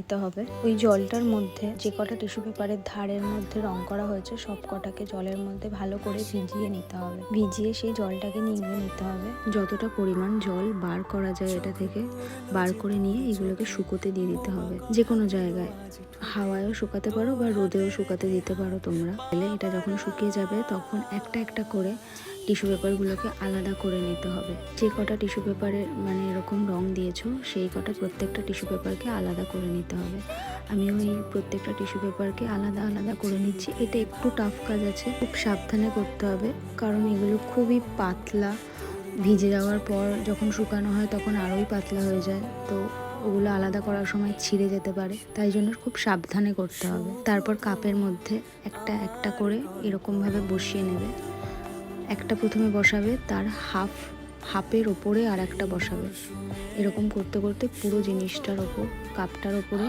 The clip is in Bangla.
নিতে হবে। ওই জলটার মধ্যে যে কটা টিস্যু পেপারের ধারের মধ্যে রং করা হয়েছে সব কটাকে জলের মধ্যে ভালো করে ভিজিয়ে নিতে হবে। ভিজিয়ে সেই জলটাকে নিংড়ে নিতে হবে। যতটা পরিমাণ জল বার করা যায় এটা থেকে বার করে নিয়ে এগুলোকে শুকোতে দিয়ে দিতে হবে। যে কোনো জায়গায় হাওয়ায়ও শুকাতে পারো বা রোদেও শুকাতে দিতে পারো তোমরা। তাহলে এটা যখন শুকিয়ে যাবে তখন একটা একটা করে টিস্যু পেপারগুলোকে আলাদা করে নিতে হবে। যে কটা টিস্যু পেপারে মানে এরকম রং দিয়েছো সেই কটা প্রত্যেকটা টিস্যু পেপারকে আলাদা করে নিতে হবে। আমি ওই প্রত্যেকটা টিস্যু পেপারকে আলাদা আলাদা করে নিচ্ছি। এটা একটু টাফ কাজ আছে, খুব সাবধানে করতে হবে কারণ এগুলো খুবই পাতলা। ভিজে যাওয়ার পর যখন শুকানো হয় তখন আরোই পাতলা হয়ে যায়, তো ওগুলো আলাদা করার সময় ছিঁড়ে যেতে পারে, তাই জন্য খুব সাবধানে করতে হবে। তারপর কাপের মধ্যে একটা একটা করে এরকমভাবে বসিয়ে নেবে। একটা প্রথমে বসাবে, তার হাফের ওপরে আর একটা বসাবে। এরকম করতে করতে পুরো জিনিসটার ওপর, কাপটার ওপরে